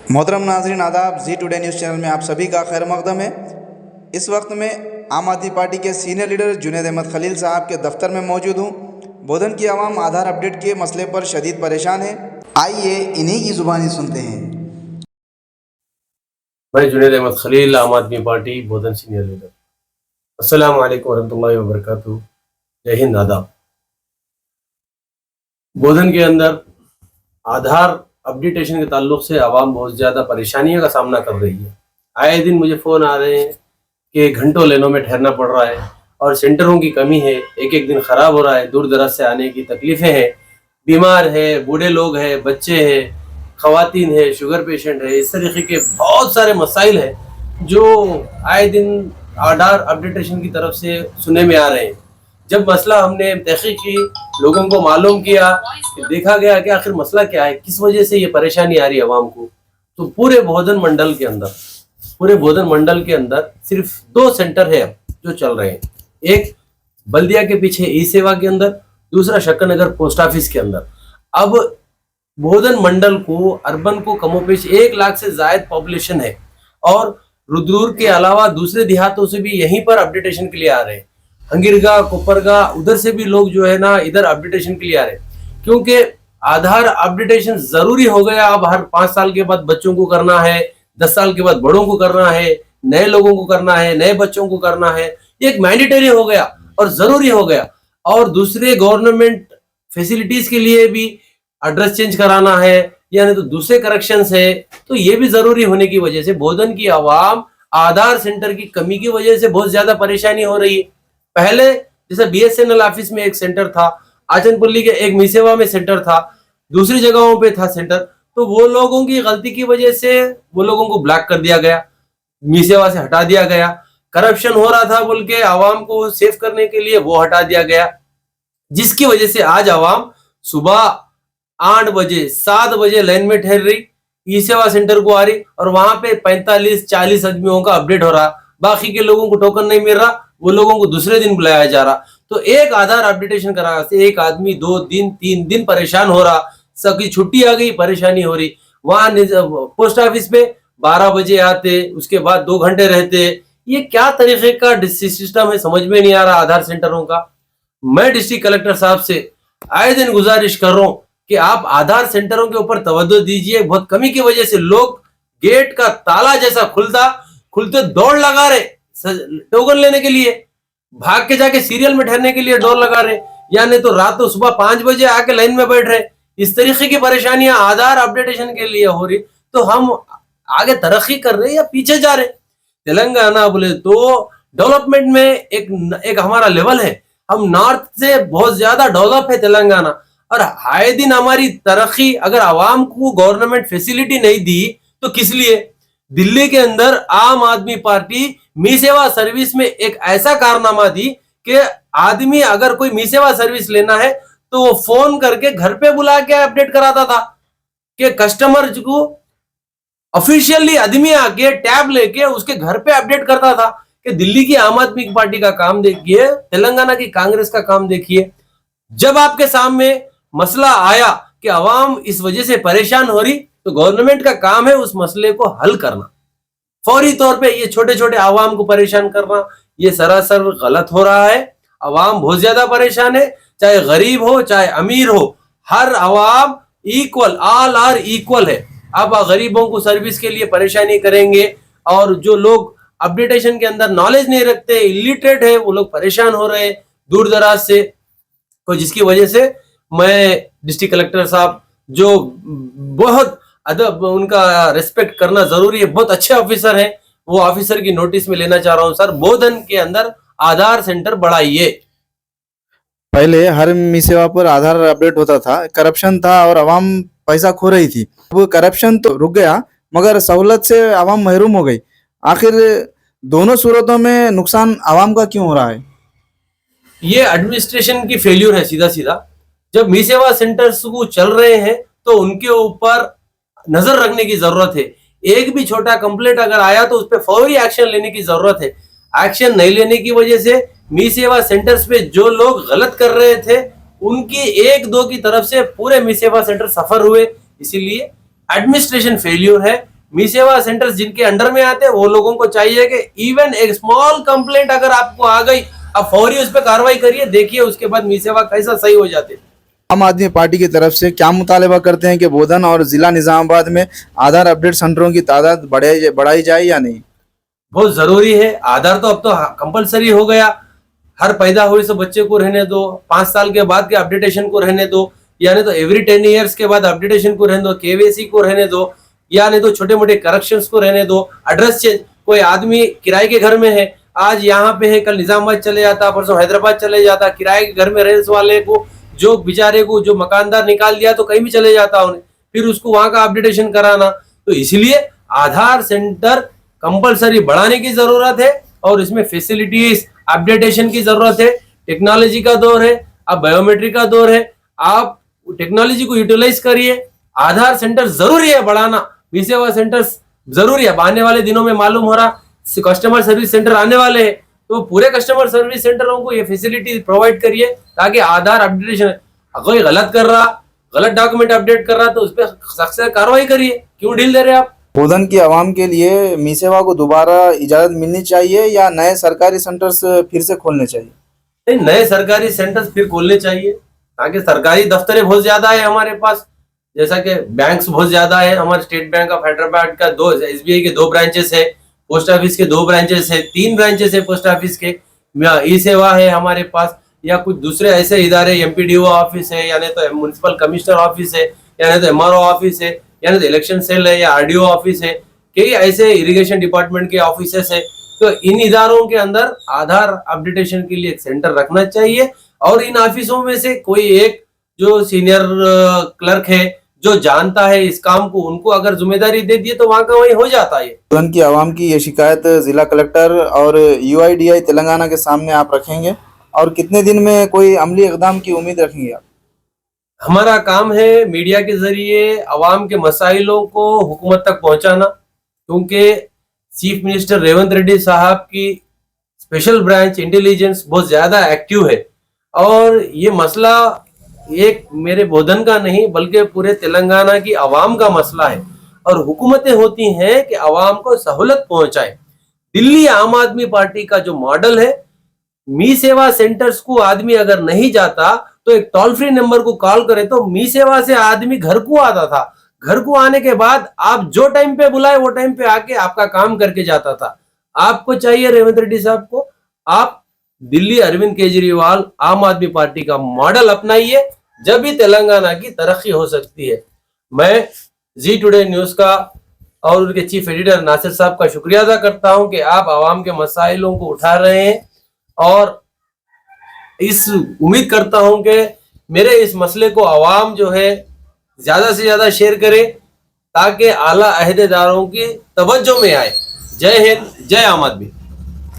मोहतरम नाज़रीन आदाब, जी टुडे न्यूज़ चैनल में आप सभी का खैर मकदम है। इस वक्त मैं आम आदमी पार्टी के सीनियर लीडर जुनैद अहमद खलील साहब के दफ्तर में मौजूद हूँ। बोधन की आवाम आधार अपडेट के मसले पर शदीद परेशान है। आइए इन्हीं की ज़ुबानी सुनते हैं। मैं जुनैद अहमद खलील, आम आदमी पार्टी बोधन सीनियर लीडर। अस्सलाम वालेकुम वरहमतुल्लाहि वबरकातुहू। जय हिंद, आदाब। बोधन के अंदर आधार अपडेटेशन के ताल्लुक से आवाम बहुत ज़्यादा परेशानियों का सामना कर रही है। आए दिन मुझे फ़ोन आ रहे हैं कि घंटों लाइनों में ठहरना पड़ रहा है और सेंटरों की कमी है, एक एक दिन ख़राब हो रहा है, दूर दराज से आने की तकलीफ़ें हैं, बीमार है, बूढ़े लोग हैं, बच्चे हैं, ख़वातीन है, शुगर पेशेंट है, इस तरीके के बहुत सारे मसाइल हैं जो आए दिन आधार अपडेटेशन की तरफ से सुनने में आ रहे हैं। जब मसला हमने तहकीक की, लोगों को मालूम किया, देखा गया कि आखिर मसला क्या है, किस वजह से ये परेशानी आ रही है आवाम को, तो पूरे बोधन मंडल के अंदर सिर्फ 2 सेंटर है जो चल रहे हैं। एक बल्दिया के पीछे ई सेवा के अंदर, दूसरा शक्करनगर पोस्ट ऑफिस के अंदर। अब बोधन मंडल को, अर्बन को कमोपेश 1 लाख से ज्यादा पॉपुलेशन है और रुद्रपुर के अलावा दूसरे देहातों से भी यहीं पर अपडेटेशन के लिए आ रहे हैं। हंगिरगा, कोपरगा, उधर से भी लोग जो है ना इधर अपडेटेशन के लिए आ रहे हैं, क्योंकि आधार अपडेटेशन जरूरी हो गया। अब हर 5 साल के बाद बच्चों को करना है, 10 साल के बाद बड़ों को करना है, नए लोगों को करना है, नए बच्चों को करना है। ये एक मैंडेटरी हो गया और जरूरी हो गया। और दूसरे गवर्नमेंट फैसिलिटीज के लिए भी एड्रेस चेंज कराना है, यानी तो दूसरे करेक्शंस है, तो ये भी जरूरी होने की वजह से बोधन की आवाम आधार सेंटर की कमी की वजह से बहुत ज्यादा परेशानी हो रही है। पहले जैसे बीएसएनएल ऑफिस में एक सेंटर था, आचनपल्ली के एक मीसेवा में सेंटर था, दूसरी जगहों पे था सेंटर, तो वो लोगों की गलती की वजह से वो लोगों को ब्लॉक कर दिया गया, मीसेवा से हटा दिया गया। करप्शन हो रहा था बोल के आवाम को सेव करने के लिए वो हटा दिया गया, जिसकी वजह से आज आवाम सुबह 8 बजे 7 बजे लाइन में ठहर रही, ई सेवा सेंटर को आ रही और वहां पे 45-40 आदमियों का अपडेट हो रहा, बाकी के लोगों को टोकन नहीं मिल रहा, वो लोगों को दूसरे दिन बुलाया जा रहा। तो एक आधार अपडेटेशन करा से एक आदमी 2 दिन 3 दिन परेशान हो रहा, सबकी छुट्टी आ गई, परेशानी हो रही। वहां पोस्ट ऑफिस पे 12 बजे आते, उसके बाद 2 घंटे रहते। ये क्या तरीके का सिस्टम है, समझ में नहीं आ रहा आधार सेंटरों का। मैं डिस्ट्रिक्ट कलेक्टर साहब से आए दिन गुजारिश कर रहा हूं कि आप आधार सेंटरों के ऊपर तवज्जो दीजिए। बहुत कमी की वजह से लोग गेट का ताला जैसा खुलते दौड़ लगा रहे टोकन लेने के लिए, भाग के जाके सीरियल में ठहरने के लिए दौड़ लगा रहे, या नहीं तो रात को सुबह 5 बजे आके लाइन में बैठ रहे। इस तरीके की परेशानियां आधार अपडेटेशन के लिए हो रही, तो हम आगे तरक्की कर रहे या पीछे जा रहे। तेलंगाना बोले तो डेवलपमेंट में एक हमारा लेवल है, हम नॉर्थ से बहुत ज्यादा डेवलप है तेलंगाना, और आए दिन हमारी तरक्की अगर आवाम को गवर्नमेंट फैसिलिटी नहीं दी तो किस लिए। दिल्ली के अंदर आम आदमी पार्टी मी सेवा सर्विस में एक ऐसा कारनामा दी कि आदमी अगर कोई मी सेवा सर्विस लेना है तो वो फोन करके घर पे बुला के अपडेट कराता था, कि कस्टमर को ऑफिशियली आदमी आके टैब लेके उसके घर पे अपडेट करता था। कि दिल्ली की आम आदमी पार्टी का काम देखिए, तेलंगाना की कांग्रेस का काम देखिए। जब आपके सामने मसला आया कि आवाम इस वजह से परेशान हो रही, तो गवर्नमेंट का काम है उस मसले को हल करना। फौरी तौर पे ये छोटे छोटे आवाम को परेशान करना, ये सरासर गलत हो रहा है। आवाम बहुत ज्यादा परेशान है, चाहे गरीब हो चाहे अमीर हो, हर आवाम इक्वल, ऑल आर इक्वल है। आप गरीबों को सर्विस के लिए परेशानी करेंगे और जो लोग अपडेटेशन के अंदर नॉलेज नहीं रखते, इलिटरेट है, वो लोग परेशान हो रहे हैं दूर दराज से। तो जिसकी वजह से मैं डिस्ट्रिक्ट कलेक्टर साहब, जो बहुत अदब, उनका रिस्पेक्ट करना जरूरी है, बहुत अच्छे ऑफिसर हैं, वो ऑफिसर की नोटिस में लेना चाह रहा हूं, सर बोधन के अंदर आधार सेंटर बढ़ाइए। पहले हर मी सेवा पर आधार अपडेट होता था, करप्शन था और आवाम पैसा खो रही थी। अब करप्शन तो रुक गया मगर सहूलत से आवाम महरूम हो गई। आखिर दोनों सूरतों में नुकसान आवाम का क्यों हो रहा है? ये एडमिनिस्ट्रेशन की फेल्यूर है सीधा सीधा। जब मी सेवा सेंटर्स को चल रहे हैं तो उनके ऊपर नजर रखने की जरूरत है। एक भी छोटा कंप्लेंट अगर आया तो उस पर फौरी एक्शन लेने की जरूरत है। एक्शन नहीं लेने की वजह से मी सेवा सेंटर्स पे जो लोग गलत कर रहे थे उनकी 1-2 की तरफ से पूरे मी सेवा सेंटर सफर हुए। इसीलिए एडमिनिस्ट्रेशन फेल्यूर है। मी सेवा सेंटर्स जिनके अंडर में आते हैं वो लोगों को चाहिए कि इवन एक स्मॉल कंप्लेंट अगर आपको आ गई, आप फौरी उस पर कार्रवाई करिए, देखिए उसके बाद मी सेवा कैसा सही हो जाते। आम आदमी पार्टी की तरफ से क्या मुतालबा करते हैं कि बोधन और जिला निजामाबाद में आधार अपडेट सेंटरों की तादाद बढ़ाई जाए या नहीं? बहुत जरूरी है। आधार तो अब तो कंपलसरी हो गया, हर पैदा हुए से बच्चे को रहने दो, 5 साल के बाद के अपडेटेशन को रहने दो, यानी तो एवरी 10 ईयर्स के बाद अपडेटेशन को रहने दो, केवाईसी को रहने दो, या नहीं तो छोटे मोटे करेक्शंस को रहने दो, एड्रेस चेंज। कोई आदमी किराए के घर में है, आज यहाँ पे है, कल निजामाबाद चले जाता, परसों हैदराबाद चले जाता, किराए के घर में रहने वाले को जो बेचारे को जो मकानदार निकाल दिया तो कहीं भी चले जाता उन्हें, फिर उसको वहां का अपडेटेशन कराना। तो इसलिए आधार सेंटर कंपलसरी बढ़ाने की जरूरत है और इसमें फैसिलिटीज अपडेटेशन की जरूरत है। टेक्नोलॉजी का दौर है, अब बायोमेट्रिक का दौर है, आप टेक्नोलॉजी को यूटिलाइज करिए। आधार सेंटर जरूरी है बढ़ाना, मी सेवा सेंटर्स जरूरी है। आने वाले दिनों में मालूम हो रहा कस्टमर सर्विस सेंटर आने वाले हैं, तो पूरे कस्टमर सर्विस सेंटरों को ये फैसिलिटी प्रोवाइड करिए ताकि आधार अपडेटेशन, कोई गलत कर रहा, गलत डॉक्यूमेंट अपडेट कर रहा तो उस पर सख्त से कार्रवाई करिए। क्यों ढील दे रहे आप? बोधन की आवाम के लिए मी सेवा को दोबारा इजाजत मिलनी चाहिए या नए सरकारी सेंटर्स फिर से खोलने चाहिए? नहीं, नए सरकारी सेंटर्स फिर खोलने चाहिए ताकि सरकारी दफ्तरें बहुत ज्यादा है हमारे पास, जैसा कि बैंक्स बहुत ज्यादा है। हमारे स्टेट बैंक ऑफ हैदराबाद का 2, SBI के 2 ब्रांचेस है, पोस्ट ऑफिस के 2 ब्रांचेस है, 3 ब्रांचेस है पोस्ट ऑफिस के, ई सेवा है हमारे पास, या कुछ दूसरे ऐसे इदारे, MPDO ऑफिस है, यानी तो म्युनिसिपल कमिश्नर ऑफिस है, यानी तो MRO ऑफिस है, यानी तो इलेक्शन सेल है, या RDO ऑफिस है, कई ऐसे इरिगेशन डिपार्टमेंट के ऑफिसेस है। तो इन इदारों के अंदर आधार अपडेटेशन के लिए एक सेंटर रखना चाहिए और इन ऑफिसों में से कोई एक जो सीनियर क्लर्क है जो जानता है इस काम को, उनको अगर जिम्मेदारी दे दिए तो वहां का वही हो जाता है। बोधन की आवाम की ये शिकायत जिला कलेक्टर और UIDAI तेलंगाना के सामने आप रखेंगे और कितने दिन में कोई अमली इकदाम की उम्मीद रखेंगे आप? हमारा काम है मीडिया के जरिए अवाम के मसाइलों को हुकूमत तक पहुंचाना, क्योंकि चीफ मिनिस्टर रेवंत रेड्डी साहब की स्पेशल ब्रांच इंटेलिजेंस बहुत ज्यादा एक्टिव है और ये मसला एक मेरे बोधन का नहीं बल्कि पूरे तेलंगाना की आवाम का मसला है और हुकूमतें होती हैं कि आवाम को सहूलत पहुंचाए। दिल्ली आम आदमी पार्टी का जो मॉडल है, मी सेवा सेंटर्स को आदमी अगर नहीं जाता तो एक टोल फ्री नंबर को कॉल करे तो मी सेवा से आदमी घर को आता था, घर को आने के बाद आप जो टाइम पे बुलाए वो टाइम पे आके आपका काम करके जाता था। आपको चाहिए रेवंत रेड्डी साहब को, आप दिल्ली अरविंद केजरीवाल आम आदमी पार्टी का मॉडल अपनाइए, जब भी तेलंगाना की तरक्की हो सकती है। मैं जी टुडे न्यूज का और उनके चीफ एडिटर नासिर साहब का शुक्रिया अदा करता हूं कि आप आवाम के मसाइलों को उठा रहे हैं और इस उम्मीद करता हूं कि मेरे इस मसले को आवाम जो है ज्यादा से ज्यादा शेयर करे ताकि आला अहदेदारों की तवज्जो में आए। जय हिंद, जय आम आदमी।